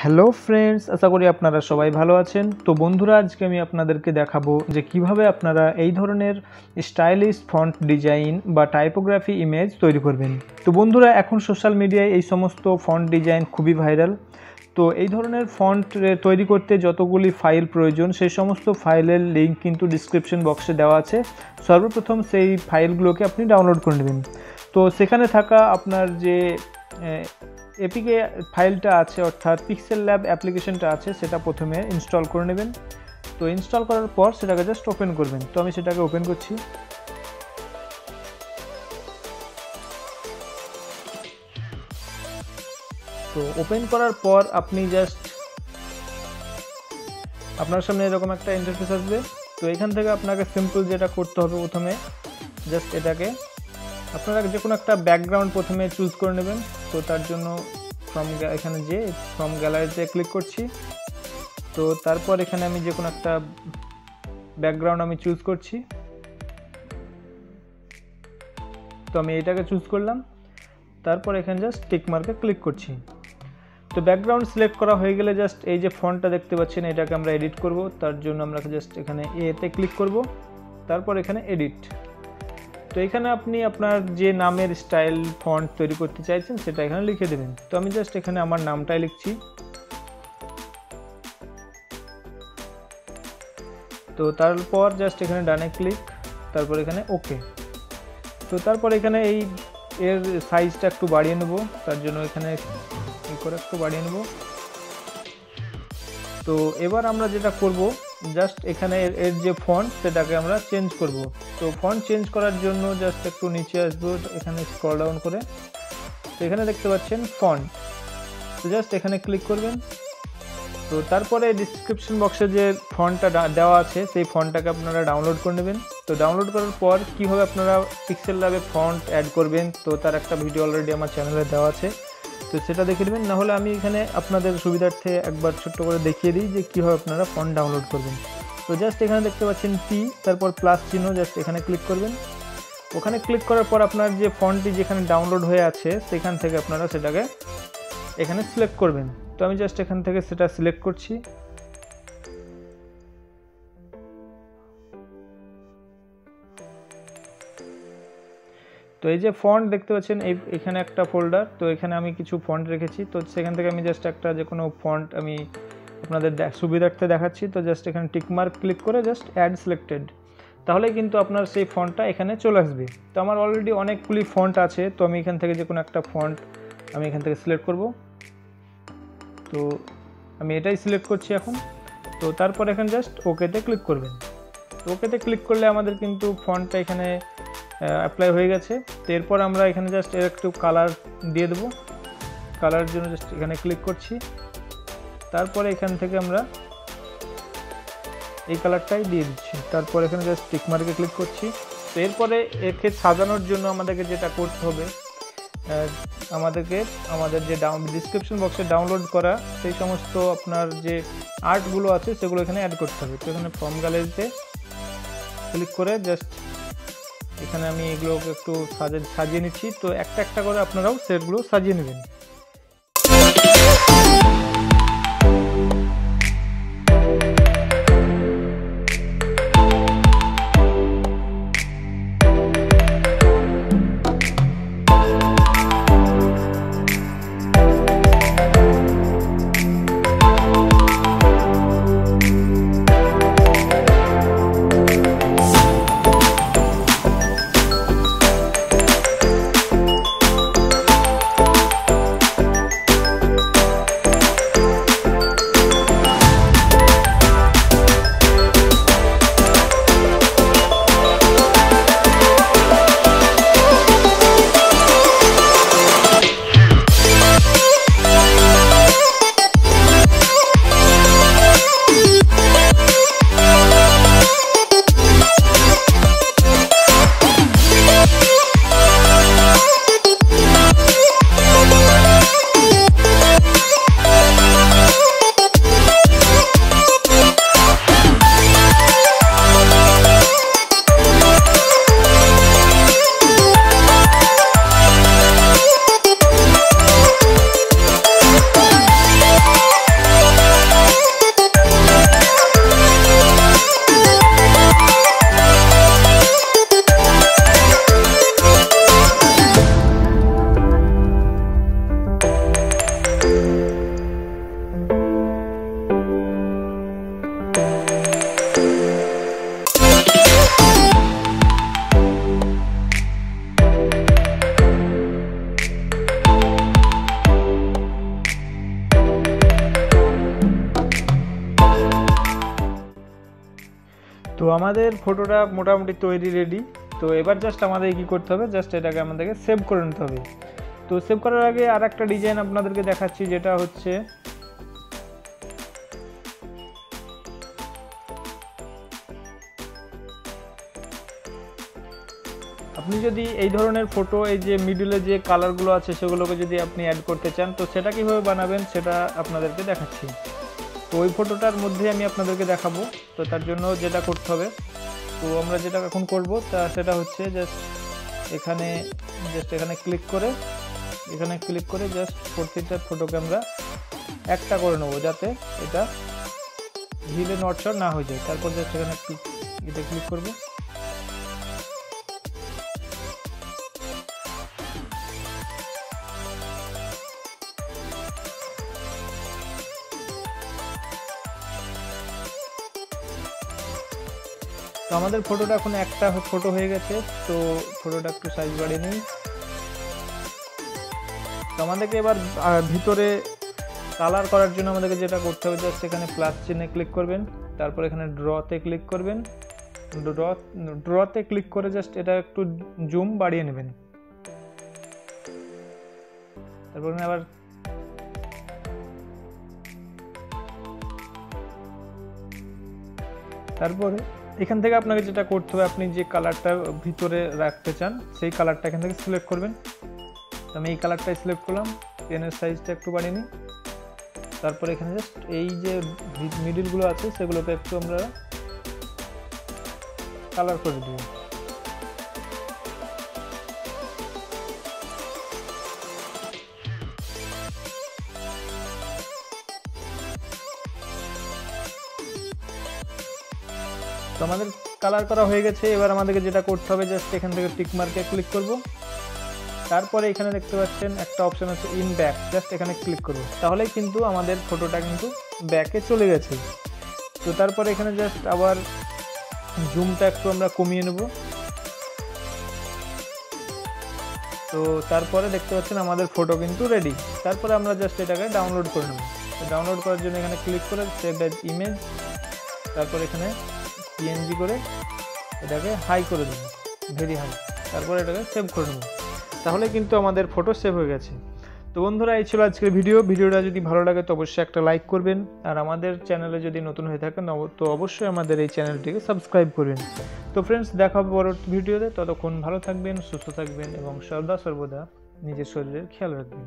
Hello friends, আশা করি আপনারা সবাই ভালো আছেন। তো বন্ধুরা, আজকে আমি আপনাদেরকে দেখাবো যে কিভাবে আপনারা এই ধরনের স্টাইলিশ ফন্ট ডিজাইন বা টাইপোগ্রাফি ইমেজ তৈরি করবেন। তো বন্ধুরা, এখন সোশ্যাল মিডিয়ায় এই সমস্ত ফন্ট ডিজাইন খুবই ভাইরাল। তো এই ধরনের ফন্ট তৈরি করতে যতগুলি ফাইল প্রয়োজন সেই সমস্ত ফাইলের লিঙ্ক কিন্তু ডিসক্রিপশন বক্সে দেওয়া আছে। সর্বপ্রথম সেই ফাইলগুলোকে আপনি ডাউনলোড করে নেবেন। তো সেখানে থাকা আপনার যে এপিকে ফাইলটা আছে অর্থাৎ পিক্সেলল্যাব অ্যাপ্লিকেশনটা আছে সেটা প্রথমে ইনস্টল করে নেবেন। তো ইনস্টল করার পর সেটাকে জাস্ট ওপেন করবেন। তো আমি সেটাকে ওপেন করছি। তো ওপেন করার পর আপনি জাস্ট আপনার সামনে এরকম একটা ইন্টারফেস আসবে। তো এখান থেকে আপনাকে সিম্পল যেটা করতে হবে, প্রথমে জাস্ট এটাকে আপনারা যে কোনো একটা ব্যাকগ্রাউন্ড প্রথমে চুজ করে নেবেন। তো তার জন্য এখানে যে ফ্রম গ্যালারিতে ক্লিক করছি। তো তারপর এখানে আমি যে কোনো একটা ব্যাকগ্রাউন্ড আমি চুজ করছি। তো আমি এটাকে চুজ করলাম। তারপর এখানে জাস্ট টিক মার্কে ক্লিক করছি। তো ব্যাকগ্রাউন্ড সিলেক্ট করা হয়ে গেলে জাস্ট এই যে ফন্টটা দেখতে পাচ্ছেন এটাকে আমরা এডিট করব। তার জন্য আমরা জাস্ট এখানে এতে ক্লিক করব, তারপর এখানে এডিট। তো এখানে আপনি আপনার যে নামের স্টাইল ফন্ট তৈরি করতে চাইছেন সেটা এখানে লিখে দেবেন। তো আমি জাস্ট এখানে আমার নামটাই লিখছি। তো তারপর জাস্ট এখানে ডানে ক্লিক, তারপর এখানে ওকে। তো তারপর এখানে এর সাইজটা একটু বাড়িয়ে নেব। তার জন্য এখানে করে একটু বাড়িয়ে নেব। তো এবার আমরা যেটা করব, জাস্ট এখানে এর যে ফন্ট সেটাকে আমরা চেঞ্জ করব। তো ফন্ট চেঞ্জ করার জন্য জাস্ট একটু নিচে আসবো, এখানে স্ক্রল ডাউন করে। তো এখানে দেখতে পাচ্ছেন ফন্ট। তো জাস্ট এখানে ক্লিক করবেন। তো তারপরে ডিসক্রিপশন বক্সে যে ফন্টটা দেওয়া আছে সেই ফন্টটাকে আপনারা ডাউনলোড করে নেবেন। তো ডাউনলোড করার পর কীভাবে আপনারা পিক্সেলল্যাবে ফন্ট অ্যাড করবেন, তো তার একটা ভিডিও অলরেডি আমার চ্যানেলে দেওয়া আছে। তো সেটা দেখে নেবেন। নাহলে আমি এখানে আপনাদের সুবিধার্থে একবার ছোট্ট করে দেখিয়ে দিই যে কীভাবে আপনারা ফন্ট ডাউনলোড করবেন। তো জাস্ট এখানে দেখতে পাচ্ছেন পি, তারপর প্লাস চিহ্ন, জাস্ট এখানে ক্লিক করবেন। ওখানে ক্লিক করার পর আপনার যে ফন্টটি যেখানে ডাউনলোড হয়ে আছে সেখান থেকে আপনারা সেটাকে এখানে সিলেক্ট করবেন। তো আমি জাস্ট এখান থেকে সেটা সিলেক্ট করছি। তো এই যে ফন্ট দেখতে পাচ্ছেন এখানে একটা ফোল্ডার। তো এখানে আমি কিছু ফন্ট রেখেছি। তো সেখান থেকে আমি জাস্ট একটা যে কোনো ফন্ট আমি আপনাদের সুবিধার্থে দেখাচ্ছি। তো জাস্ট এখানে টিকমার্ক ক্লিক করে জাস্ট অ্যাড সিলেক্টেড, তাহলে কিন্তু আপনার সেই ফন্টটা এখানে চলে আসবে। তো আমার অলরেডি অনেকগুলি ফন্ট আছে। তো আমি এখান থেকে যে কোনো একটা ফন্ট আমি এখান থেকে সিলেক্ট করব। তো আমি এটাই সিলেক্ট করছি এখন। তো তারপর এখানে জাস্ট ওকেতে ক্লিক করবেন। তো ওকেতে ক্লিক করলে আমাদের কিন্তু ফন্টটা এখানে অ্যাপ্লাই হয়ে গেছে। তো এরপর আমরা এখানে জাস্ট এর একটু কালার দিয়ে দেবো। কালারের জন্য জাস্ট এখানে ক্লিক করছি। তারপরে এখান থেকে আমরা এই কালারটাই দিয়ে দিচ্ছি। তারপর এখানে জাস্ট টিক মার্কে ক্লিক করছি। তো এরপরে একে সাজানোর জন্য আমাদেরকে যেটা করতে হবে, আমাদের যে ডিসক্রিপশন বক্সে ডাউনলোড করা সেই সমস্ত আপনার যে আর্টগুলো আছে সেগুলো এখানে অ্যাড করতে হবে। তো এখানে ফ্রম গ্যালারিতে ক্লিক করে জাস্ট এখানে আমি এগুলোকে একটু সাজিয়ে নিচ্ছি। তো একটা একটা করে আপনারাও সেগুলো সাজিয়ে নেবেন। তো আমাদের ফটোটা মোটামুটি তৈরি রেডি। তো এবার জাস্ট আমাদের কি করতে হবে, জাস্ট এটাকে আমাদেরকে সেভ করে নিতে হবে। তো সেভ করার আগে আর একটা ডিজাইন আপনাদেরকে দেখাচ্ছি, যেটা হচ্ছে আপনি যদি এই ধরনের ফটো, এই যে মিডলে যে কালারগুলো আছে সেগুলোকে যদি আপনি অ্যাড করতে চান, তো সেটা কীভাবে বানাবেন সেটা আপনাদেরকে দেখাচ্ছি। তো ওই ফটোটার মধ্যে আমি আপনাদেরকে দেখাবো। তো তার জন্য যেটা করতে হবে, তো আমরা যেটা এখন করব সেটা হচ্ছে জাস্ট এখানে ক্লিক করে জাস্ট প্রত্যেকটা ফটোকে আমরা একটা করে নেবো, যাতে এটা হিলে নটশট না হয়ে যায়। তারপর জাস্ট এখানে এটা ক্লিক করব। তো আমাদের ফটোটা এখন একটা ফটো হয়ে গেছে। তো ফটোটা একটু সাইজ বাড়িয়ে নিই। তো আমাদেরকে এবার ভিতরে কালার করার জন্য আমাদেরকে যেটা করতে হবে, জাস্ট এখানে প্লাস চিহ্নে ক্লিক করবেন, তারপর এখানে ড্রতে ক্লিক করবেন। ড্রতে ক্লিক করে জাস্ট এটা একটু জুম বাড়িয়ে নেবেন। তারপর আবার তারপরে এখান থেকে আপনাকে যেটা করতে হবে, আপনি যে কালারটা ভিতরে রাখতে চান সেই কালারটা এখান থেকে সিলেক্ট করবেন। আমি এই কালারটাই সিলেক্ট করলাম, পেনের সাইজটা একটু বাড়িয়ে নিই। তারপর এখানে জাস্ট এই যে মিডিলগুলো আছে সেগুলোকে একটু আমরা কালার করে দেব। তো আমাদের কালার করা হয়ে গেছে। এবার আমাদেরকে যেটা করতে হবে, জাস্ট এখান থেকে টিক মার্কে ক্লিক করব। তারপরে এখানে দেখতে পাচ্ছেন একটা অপশন আছে ইন ব্যাক, জাস্ট এখানে ক্লিক করব। তাহলেই কিন্তু আমাদের ফটোটা কিন্তু ব্যাকে চলে গেছে। তো তারপরে এখানে জাস্ট আবার জুমটা একটু আমরা কমিয়ে নেব। তো তারপরে দেখতে পাচ্ছেন আমাদের ফটো কিন্তু রেডি। তারপরে আমরা জাস্ট এটাকে ডাউনলোড করে নেব। তো ডাউনলোড করার জন্য এখানে ক্লিক করে সেভ অ্যাজ ইমেজ, তারপর এখানে পিএনজি করে এটাকে হাই করে দেবো, ভেরি হাই। তারপরে এটাকে সেভ করে নেব। তাহলে কিন্তু আমাদের ফটো সেভ হয়ে গেছে। তো বন্ধুরা, এই ছিল আজকের ভিডিওটা যদি ভালো লাগে তো অবশ্যই একটা লাইক করবেন, আর আমাদের চ্যানেলে যদি নতুন হয়ে থাকেন তো অবশ্যই আমাদের এই চ্যানেলটিকে সাবস্ক্রাইব করবেন। তো ফ্রেন্ডস, দেখা হবে পরবর্তী ভিডিওতে। ততক্ষণ ভালো থাকবেন, সুস্থ থাকবেন এবং সর্বদা নিজের শরীরের খেয়াল রাখবেন।